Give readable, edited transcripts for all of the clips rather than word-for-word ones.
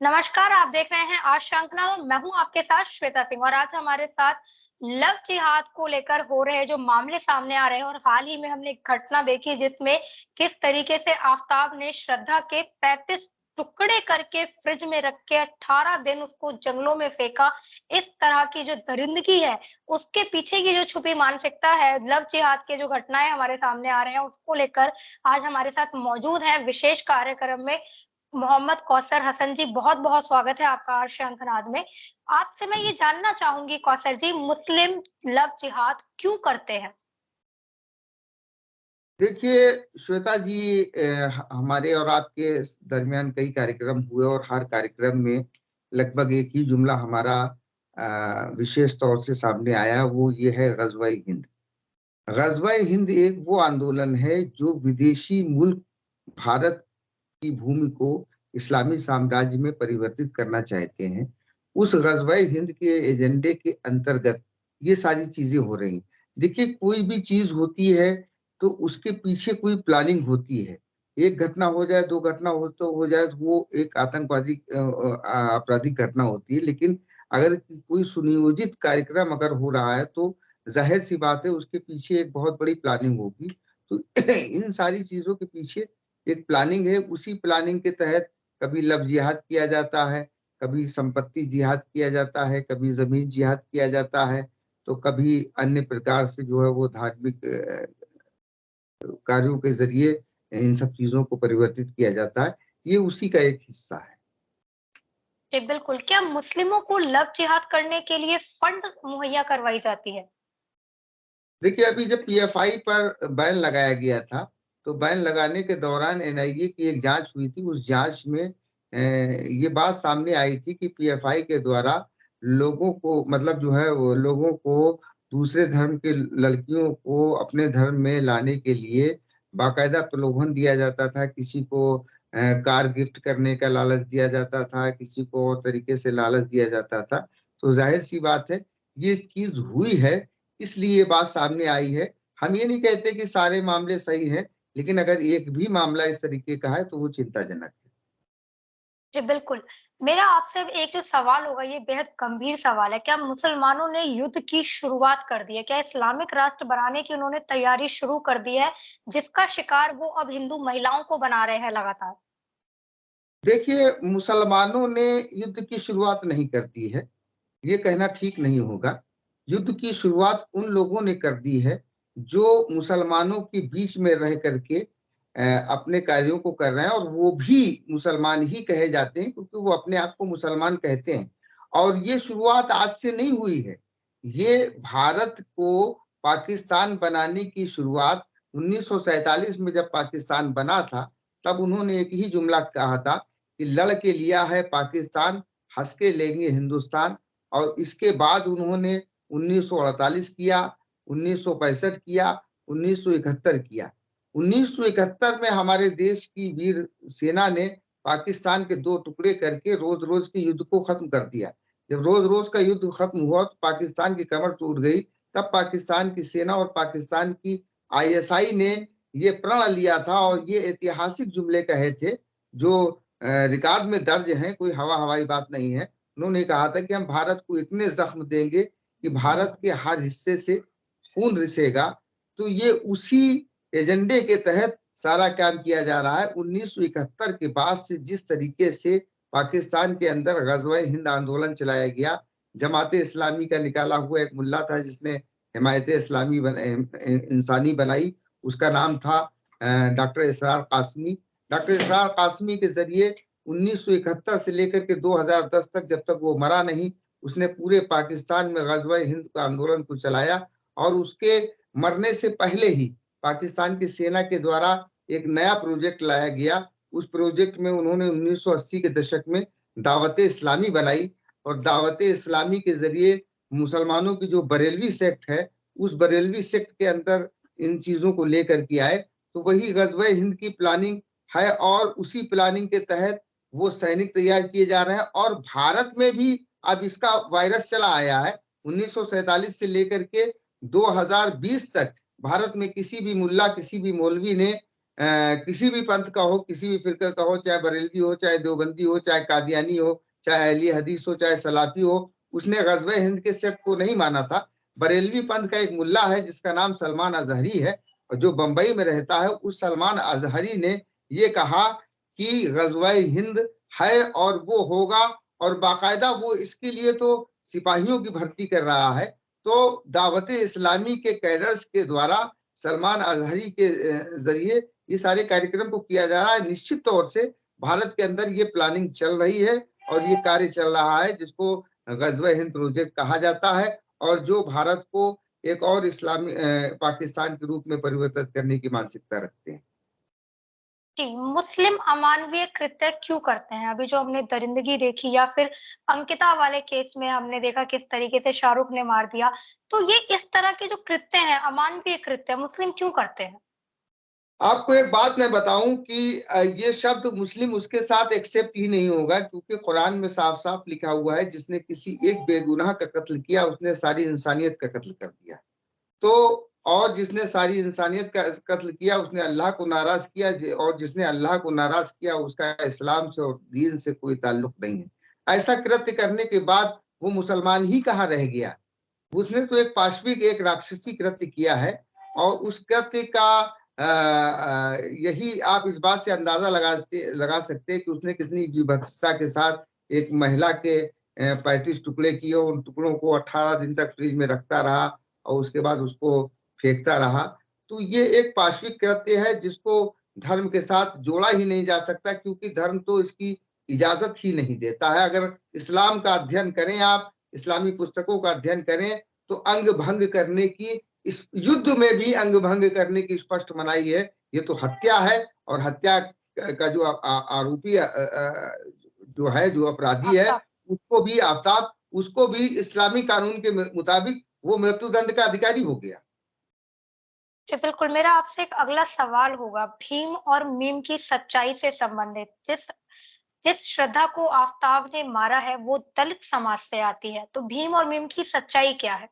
नमस्कार, आप देख रहे हैं आज श्रृंखला और मैं हूं आपके साथ श्वेता सिंह। और आज हमारे साथ लव जिहाद को लेकर हो रहे जो मामले सामने आ रहे हैं, और हाल ही में हमने एक घटना देखी जिसमें किस तरीके से आफताब ने श्रद्धा के 35 टुकड़े करके फ्रिज में रख के 18 दिन उसको जंगलों में फेंका। इस तरह की जो दरिंदगी है, उसके पीछे की जो छुपी मानसिकता है, लव जिहाद के जो घटनाएं हमारे सामने आ रहे हैं, उसको लेकर आज हमारे साथ मौजूद है विशेष कार्यक्रम में मोहम्मद कौसर हसन जी। बहुत-बहुत स्वागत है आपका आज शंखनाद में। आपसे मैं ये जानना चाहूँगी कौसर जी, मुस्लिम लव जिहाद क्यों करते हैं? देखिए श्वेता जी, हमारे और आपके दरमियान कई कार्यक्रम हुए और हर कार्यक्रम में लगभग एक ही जुमला हमारा विशेष तौर से सामने आया, वो ये है ग़ज़वा-ए हिंद। ग़ज़वा-ए हिंद एक वो आंदोलन है जो विदेशी मुल्क भारत की भूमि को इस्लामी साम्राज्य में परिवर्तित करना चाहते हैं। उस ग़ज़वा-ए हिंद के एजेंडे के अंतर्गत ये सारी चीज़ें हो रही हैं। देखिए, कोई भी चीज़ होती है तो उसके पीछे कोई प्लानिंग होती है। एक घटना हो जाए, 2 घटना हो जाए तो वो एक आतंकवादी आपराधिक घटना होती है। लेकिन अगर कोई सुनियोजित कार्यक्रम अगर हो रहा है तो ज़ाहिर-सी बात है उसके पीछे एक बहुत बड़ी प्लानिंग होगी। तो इन सारी चीज़ों के पीछे एक प्लानिंग है, उसी प्लानिंग के तहत कभी लव जिहाद किया जाता है, कभी संपत्ति जिहाद किया जाता है, कभी ज़मीन जिहाद किया जाता है, तो कभी अन्य प्रकार से जो है वो धार्मिक कार्यों के ज़रिए इन सब चीज़ों को परिवर्तित किया जाता है। ये उसी का एक हिस्सा है। जी बिल्कुल, क्या मुस्लिमों को लव जिहाद करने के लिए फंड मुहैया करवाई जाती है? देखिए, अभी जब पीएफआई पर बैन लगाया गया था, तो बैन लगाने के दौरान एनआईए की एक जाँच हुई थी। उस जाँच में ये बात सामने आई थी कि पीएफआई के द्वारा लोगों को मतलब जो है वो लोगों को दूसरे धर्म के लड़कियों को अपने धर्म में लाने के लिए बाकायदा प्रलोभन दिया जाता था। किसी को कार गिफ्ट करने का लालच दिया जाता था, किसी को और तरीके से लालच दिया जाता था। तो ज़ाहिर-सी बात है, ये चीज़ हुई है इसलिए ये बात सामने आई है। हम ये नहीं कहते कि सारे मामले सही हैं, लेकिन अगर एक भी मामला इस तरीके का है, तो वो चिंताजनक है। जी बिल्कुल। मेरा आपसे अब एक जो सवाल होगा, ये बेहद गंभीर सवाल है। क्या मुसलमानों ने युद्ध की शुरुआत कर दी है? क्या इस्लामिक राष्ट्र बनाने की उन्होंने तैयारी शुरू कर दी है, जिसका शिकार वो अब हिंदू महिलाओं को बना रहे हैं लगातार? देखिए, मुसलमानों ने युद्ध की शुरुआत नहीं कर दी है, ये कहना ठीक नहीं होगा। युद्ध की शुरुआत उन लोगों ने कर दी है, जो मुसलमानों के बीच में रह कर के अपने कार्यों को कर रहे हैं और वो भी मुसलमान ही कहे जाते हैं क्योंकि वो अपने आप को मुसलमान कहते हैं। और ये शुरुआत आज से नहीं हुई है। ये भारत को पाकिस्तान बनाने की शुरुआत 1947 में जब पाकिस्तान बना था, तब उन्होंने एक ही जुमला कहा था कि लड़ के लिया है पाकिस्तान, हँस के लेंगे हिंदुस्तान। और इसके बाद उन्होंने 1948 किया, 1965 किया, 1971 किया। 1971 में हमारे देश की वीर सेना ने पाकिस्तान के 2 टुकड़े करके रोज़-रोज़ के युद्ध को खत्म कर दिया। जब रोज़-रोज़ का युद्ध खत्म हुआ तो पाकिस्तान की कमर टूट गई, तब पाकिस्तान की सेना और पाकिस्तान की आईएसआई ने ये प्रण लिया था और ये ऐतिहासिक जुमले कहे थे जो रिकॉर्ड में दर्ज हैं, कोई हवा-हवाई बात नहीं है। उन्होंने कहा था कि हम भारत को इतने ज़ख्म देंगे कि भारत के हर हिस्से से खून रिसेगा। तो ये उसी एजेंडे के तहत सारा काम किया जा रहा है। 1971 के बाद से जिस तरीके से पाकिस्तान के अंदर ग़ज़वा-ए-हिंद आंदोलन चलाया गया, जमात-ए-इस्लामी का निकाला हुआ एक मुल्ला था जिसने हिमायत-ए-इस्लामी इंसानी बनाई, उसका नाम था डॉक्टर इसरार कासमी। डॉक्टर इसरार कासमी के ज़रिए 1971 से लेकर के 2010 तक जब तक वो मरा नहीं, उसने पूरे पाकिस्तान में ग़ज़वा-ए-हिंद का आंदोलन को चलाया और उसके मरने से पहले ही पाकिस्तान की सेना के द्वारा एक नया प्रोजेक्ट लाया गया। उस प्रोजेक्ट में उन्होंने 1980 के दशक में दावत-ए-इस्लामी बनाई और दावत-ए-इस्लामी के ज़रिए मुसलमानों की जो बरेलवी सेक्ट है, उस बरेलवी सेक्ट के अंदर इन चीज़ों को लेकर के आए। तो वही ग़ज़वा-ए-हिंद की प्लानिंग है और उसी प्लानिंग के तहत वो सैनिक तैयार किए जा रहे हैं और भारत में भी अब इसका वायरस चला आया है। 1947 से लेकर के 2020 तक भारत में किसी भी मुल्ला, किसी भी मौलवी ने किसी भी पंथ का हो, किसी भी फिरके का हो, चाहे बरेलवी हो, चाहे देवबंदी हो, चाहे कादियानी हो, चाहे अहली हदीस हो, चाहे सलाफी हो, उसने गज़वे हिंद के सेक्ट को नहीं माना था। बरेलवी पंथ का एक मुल्ला है जिसका नाम सलमान अजहरी है, और जो बंबई में रहता है, उस सलमान अजहरी ने ये कहा कि गज़वे हिंद है और वो होगा, और बाकायदा वो इसके लिए तो सिपाहियों की भर्ती कर रहा है। तो दावत इस्लामी के कैडर्स के द्वारा सलमान अजहरी के जरिए ये सारे कार्यक्रम को किया जा रहा है। निश्चित तौर से भारत के अंदर ये प्लानिंग चल रही है और ये कार्य चल रहा है, जिसको गज़वे हिंद प्रोजेक्ट कहा जाता है, और जो भारत को एक और इस्लामी पाकिस्तान के रूप में परिवर्तित करने की मानसिकता रखते हैं। जी, मुस्लिम अमानवीय कृत्य क्यों करते हैं? अभी जो हमने दरिंदगी देखी या फिर अंकिता वाले केस में हमने देखा किस तरीके से शाहरुख ने मार दिया, तो ये इस तरह के जो कृत्य हैं, अमानवीय कृत्य मुस्लिम क्यों करते हैं? आपको एक बात मैं बताऊं कि ये शब्द मुस्लिम उसके साथ एक्सेप्ट ही नहीं होगा, क्योंकि कुरान में साफ-साफ लिखा हुआ है, जिसने किसी एक बेगुनाह का कत्ल किया, उसने सारी इंसानियत का कत्ल कर दिया। तो और जिसने सारी इंसानियत का कत्ल किया, उसने अल्लाह को नाराज किया, और जिसने अल्लाह को नाराज किया, उसका इस्लाम से और दीन से कोई ताल्लुक नहीं है। ऐसा कृत्य करने के बाद वो मुसलमान ही कहाँ रह गया? उसने तो एक पाशविक, एक राक्षसी कृत्य किया है, और उस कृत्य का यही आप इस बात से अंदाजा लगा सकते हैं कि उसने कितनी विभत्सता के साथ एक महिला के 35 टुकड़े किए, उन टुकड़ों को 18 दिन तक फ्रिज में रखता रहा और उसके बाद उसको फेंकता रहा। तो ये एक पाशविक कृत्य है जिसको धर्म के साथ जोड़ा ही नहीं जा सकता, क्योंकि धर्म तो इसकी इजाजत ही नहीं देता है। अगर इस्लाम का अध्ययन करें आप, इस्लामी पुस्तकों का अध्ययन करें, तो अंग भंग करने की, इस युद्ध में भी अंग भंग करने की स्पष्ट मनाही है। ये तो हत्या है, और हत्या का जो आरोपी जो है, जो अपराधी है, आफ्ताब। उसको भी इस्लामी कानून के मुताबिक वो मृत्युदंड का अधिकारी हो गया। जी, बिल्कुल, मेरा आपसे एक अगला सवाल होगा भीम और मीम की सच्चाई से संबंधित। जिस जिस श्रद्धा को आफ्ताब ने मारा है, वो दलित समाज से आती है, तो भीम और मीम की सच्चाई क्या है?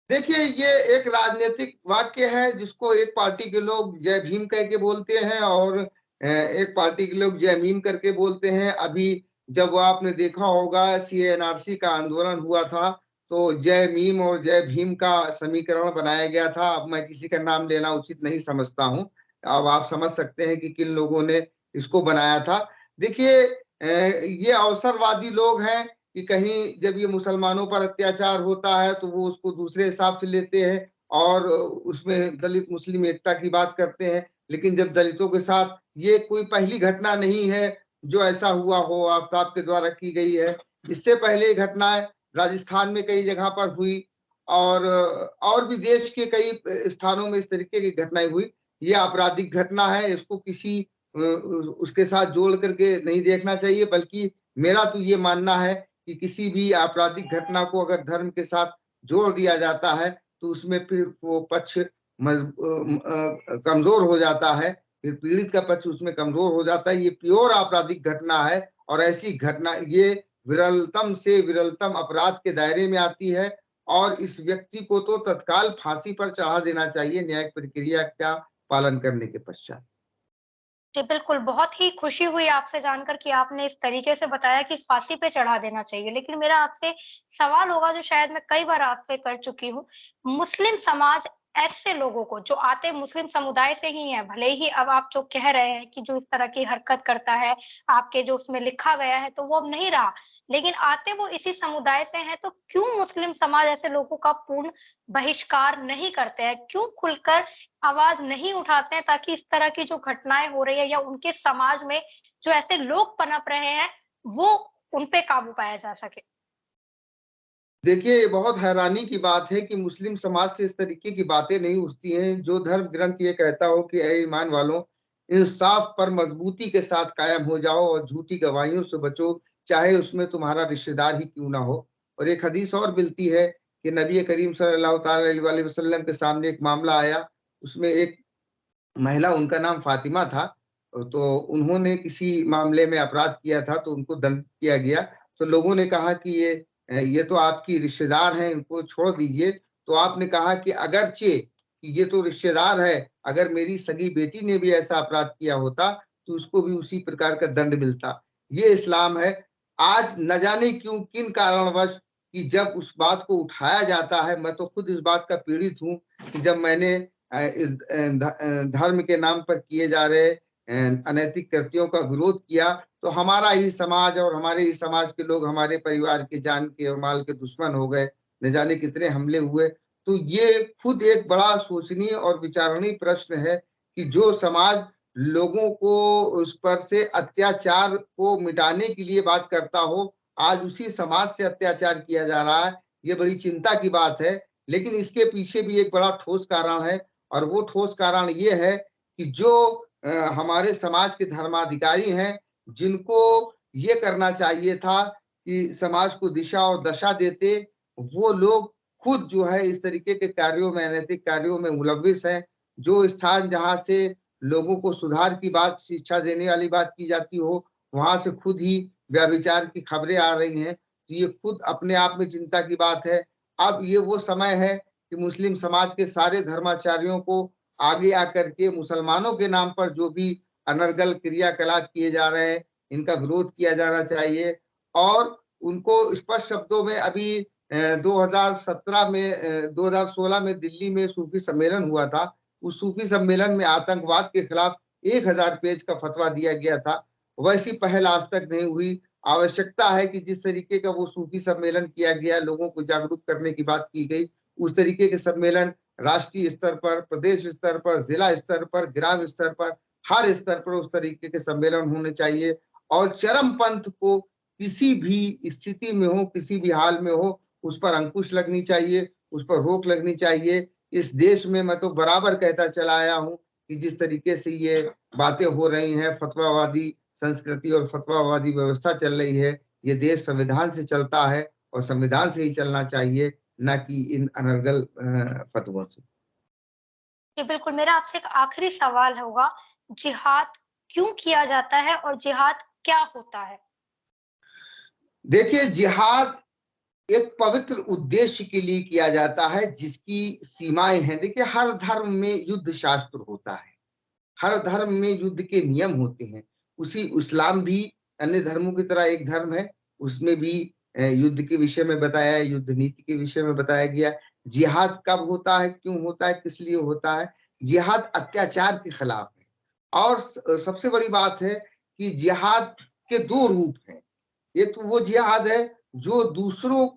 देखिए, ये एक राजनीतिक वाक्य है जिसको एक पार्टी के लोग जय भीम कह के बोलते हैं, और एक पार्टी के लोग जय मीम करके बोलते हैं। अभी जब आपने देखा होगा सीएनआरसी का आंदोलन हुआ था, तो जय मीम और जय भीम का समीकरण बनाया गया था। अब मैं किसी का नाम लेना उचित नहीं समझता हूँ। अब आप समझ सकते हैं कि किन लोगों ने इसको बनाया था। देखिए, ये अवसरवादी लोग हैं कि कहीं जब ये मुसलमानों पर अत्याचार होता है तो वो उसको दूसरे हिसाब से लेते हैं, और उसमें दलित मुस्लिम एकता की बात करते हैं। लेकिन जब दलितों के साथ, ये कोई पहली घटना नहीं है जो ऐसा हुआ हो, आफ्ताब के द्वारा की गई है। इससे पहले घटनाएं राजस्थान में कई जगह पर हुई, और भी देश के कई स्थानों में इस तरीके की घटनाएं हुई। ये आपराधिक घटना है, इसको किसी उसके साथ जोड़ करके नहीं देखना चाहिए, बल्कि मेरा तो ये मानना है कि किसी भी आपराधिक घटना को अगर धर्म के साथ जोड़ दिया जाता है, तो उसमें फिर वो पक्ष कमजोर हो जाता है, फिर पीड़ित का पक्ष उसमें कमजोर हो जाता है। ये प्योर आपराधिक घटना है, और ऐसी घटना ये विरलतम से विरलतम अपराध के दायरे में आती है, और इस व्यक्ति को तो तत्काल फांसी पर चढ़ा देना चाहिए, न्यायिक प्रक्रिया का पालन करने के पश्चात। जी, बिल्कुल, बहुत ही खुशी हुई आपसे जानकर कि आपने इस तरीके से बताया कि फांसी पे चढ़ा देना चाहिए। लेकिन मेरा आपसे सवाल होगा जो शायद मैं कई बार आपसे कर चुकी हूँ। मुस्लिम समाज ऐसे लोगों को जो आते मुस्लिम समुदाय से ही हैं, भले ही अब आप जो कह रहे हैं कि जो इस तरह की हरकत करता है, आपके जो उसमें लिखा गया है तो वो अब नहीं रहा, लेकिन आते वो इसी समुदाय से हैं, तो क्यों मुस्लिम समाज ऐसे लोगों का पूर्ण बहिष्कार नहीं करते हैं? क्यों खुलकर आवाज़ नहीं उठाते हैं ताकि इस तरह की जो घटनाएँ हो रही हैं या उनके समाज में जो ऐसे लोग पनप रहे हैं, वो उन पे काबू पाया जा सके? देखिए, ये बहुत हैरानी की बात है कि मुस्लिम समाज से इस तरीके की बातें नहीं उठती हैं। जो धर्म ग्रंथ ये कहता हो कि ऐ ईमान वालों, इंसाफ पर मजबूती के साथ कायम हो जाओ और झूठी गवाहियों से बचो, चाहे उसमें तुम्हारा रिश्तेदार ही क्यों ना हो। और एक हदीस और मिलती है कि नबी करीम सल्लल्लाहु अलैहि वसल्लम के सामने एक मामला आया, उसमें एक महिला, उनका नाम फातिमा था, तो उन्होंने किसी मामले में अपराध किया था, तो उनको दंड किया गया। तो लोगों ने कहा कि ये तो आपकी रिश्तेदार हैं, इनको छोड़ दीजिए। तो आपने कहा कि अगरचे कि ये तो रिश्तेदार है, अगर मेरी सगी बेटी ने भी ऐसा अपराध किया होता तो उसको भी उसी प्रकार का दंड मिलता। ये इस्लाम है। आज न जाने क्यों, किन कारणवश, कि जब उस बात को उठाया जाता है, मैं तो खुद इस बात का पीड़ित हूँ कि जब मैंने इस धर्म के नाम पर किए जा रहे अनैतिक कृत्यों का विरोध किया, तो हमारा ही समाज और हमारे ही समाज के लोग हमारे परिवार के जान के और माल के दुश्मन हो गए, न जाने कितने हमले हुए। तो ये खुद एक बड़ा सोचनीय और विचारणीय प्रश्न है कि जो समाज लोगों को उस पर से अत्याचार को मिटाने के लिए बात करता हो, आज उसी समाज से अत्याचार किया जा रहा है। ये बड़ी चिंता की बात है। लेकिन इसके पीछे भी एक बड़ा ठोस कारण है, और वो ठोस कारण ये है कि जो हमारे समाज के धर्माधिकारी हैं, जिनको ये करना चाहिए था कि समाज को दिशा और दशा देते, वो लोग खुद जो है इस तरीके के कार्यों में, अनैतिक कार्यों में मुलव्विस हैं। जो स्थान जहाँ से लोगों को सुधार की बात, शिक्षा देने वाली बात की जाती हो, वहाँ से खुद ही व्यभिचार की खबरें आ रही हैं। तो ये खुद अपने आप में चिंता की बात है। अब ये वो समय है कि मुस्लिम समाज के सारे धर्माचार्यों को आगे आकर के मुसलमानों के नाम पर जो भी अनर्गल क्रियाकलाप किए जा रहे हैं, इनका विरोध किया जाना चाहिए, और उनको स्पष्ट शब्दों में अभी 2017 में 2016 में दिल्ली में सूफी सम्मेलन हुआ था। उस सूफी सम्मेलन में आतंकवाद के खिलाफ 1000 पेज का फतवा दिया गया था। वैसी पहल आज तक नहीं हुई। आवश्यकता है कि जिस तरीके का वो सूफी सम्मेलन किया गया, लोगों को जागरूक करने की बात की गई, उस तरीके के सम्मेलन राष्ट्रीय स्तर पर, प्रदेश स्तर पर, जिला स्तर पर, ग्राम स्तर पर, हर स्तर पर उस तरीके के सम्मेलन होने चाहिए। और चरमपंथ को किसी भी स्थिति में हो, किसी भी हाल में हो, उस पर अंकुश लगनी चाहिए, उस पर रोक लगनी चाहिए। इस देश में मैं तो बराबर कहता चला आया हूँ कि जिस तरीके से ये बातें हो रही हैं, फतवावादी संस्कृति और फतवावादी व्यवस्था चल रही है, ये देश संविधान से चलता है और संविधान से ही चलना चाहिए, ना कि इन अनर्गल फतवों से। जी, बिल्कुल। मेरा आपसे एक आखिरी सवाल होगा, जिहाद क्यों किया जाता है और जिहाद क्या होता है? देखिए, जिहाद एक पवित्र उद्देश्य के लिए किया जाता है, जिसकी सीमाएं हैं। देखिए, हर धर्म में युद्ध शास्त्र होता है, हर धर्म में युद्ध के नियम होते हैं। उसी इस्लाम भी अन्य धर्मों की तरह एक धर्म है, उसमें भी युद्ध के विषय में बताया है, युद्ध नीति के विषय में बताया गया। जिहाद कब होता है, क्यों होता है, किस लिए होता है? जिहाद अत्याचार के खिलाफ है। और सबसे बड़ी बात है कि जिहाद के 2 रूप हैं। एक तो वो जिहाद है जो दूसरों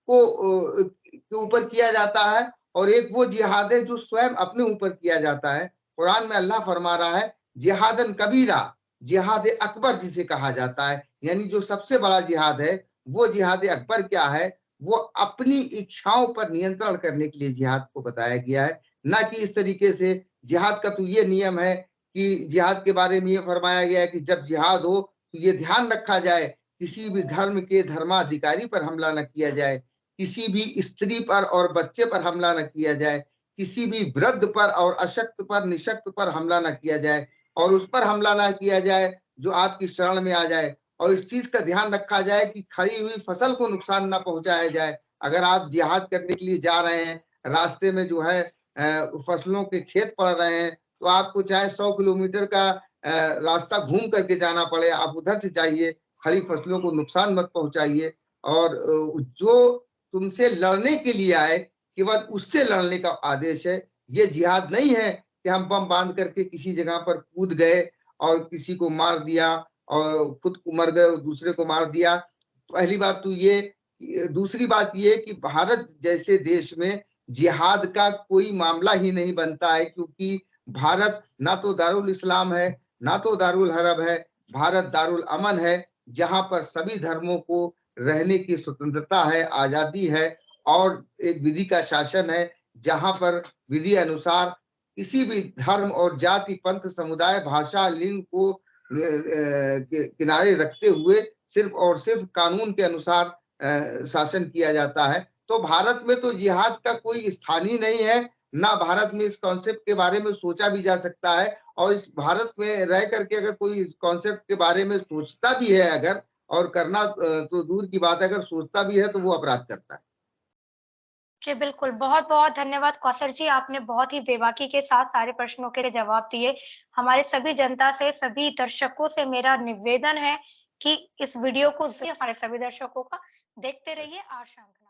को के ऊपर किया जाता है, और एक वो जिहाद है जो स्वयं अपने ऊपर किया जाता है। कुरान में अल्लाह फरमा रहा है, जिहादन कबीरा, जिहाद अकबर जिसे कहा जाता है, यानी जो सबसे बड़ा जिहाद है, वो जिहाद अकबर क्या है? वो अपनी इच्छाओं पर नियंत्रण करने के लिए जिहाद को बताया गया है, ना कि इस तरीके से। जिहाद का तो ये नियम है कि जिहाद के बारे में ये फरमाया गया है कि जब जिहाद हो तो ये ध्यान रखा जाए, किसी भी धर्म के धर्माधिकारी पर हमला न किया जाए, किसी भी स्त्री पर और बच्चे पर हमला न किया जाए, किसी भी वृद्ध पर और अशक्त पर, निशक्त पर हमला न किया जाए, और उस पर हमला न किया जाए जो आपकी शरण में आ जाए। और इस चीज का ध्यान रखा जाए कि खड़ी हुई फसल को नुकसान न पहुंचाया जाए। अगर आप जिहाद करने के लिए जा रहे हैं, रास्ते में जो है फसलों के खेत पड़ रहे हैं, तो आपको चाहे 100 किलोमीटर का रास्ता घूम करके जाना पड़े, आप उधर से जाइए, खड़ी फसलों को नुकसान मत पहुंचाइए। और जो तुमसे लड़ने के लिए आए, केवल उससे लड़ने का आदेश है। ये जिहाद नहीं है कि हम बम बांध करके किसी जगह पर कूद गए और किसी को मार दिया और खुद को मर गए और दूसरे को मार दिया। पहली बात तो ये। दूसरी बात ये कि भारत जैसे देश में जिहाद का कोई मामला ही नहीं बनता है, क्योंकि भारत ना तो दारुल इस्लाम है, ना तो दारुल हरब है। भारत दारुल अमन है, जहां पर सभी धर्मों को रहने की स्वतंत्रता है, आजादी है, और एक विधि का शासन है, जहां पर विधि अनुसार किसी भी धर्म और जाति, पंथ, समुदाय, भाषा, लिंग को किनारे रखते हुए सिर्फ और सिर्फ कानून के अनुसार शासन किया जाता है। तो भारत में तो जिहाद का कोई स्थान ही नहीं है, ना भारत में इस कॉन्सेप्ट के बारे में सोचा भी जा सकता है। और इस भारत में रह करके अगर कोई इस कॉन्सेप्ट के बारे में सोचता भी है अगर, और करना तो दूर की बात है, अगर सोचता भी है तो वो अपराध करता है। जी, बिल्कुल। बहुत-बहुत धन्यवाद कौशल जी, आपने बहुत ही बेबाकी के साथ सारे प्रश्नों के जवाब दिए। हमारे सभी जनता से, सभी दर्शकों से मेरा निवेदन है कि इस वीडियो को हमारे सभी दर्शकों का देखते रहिए आज श्रृंखला।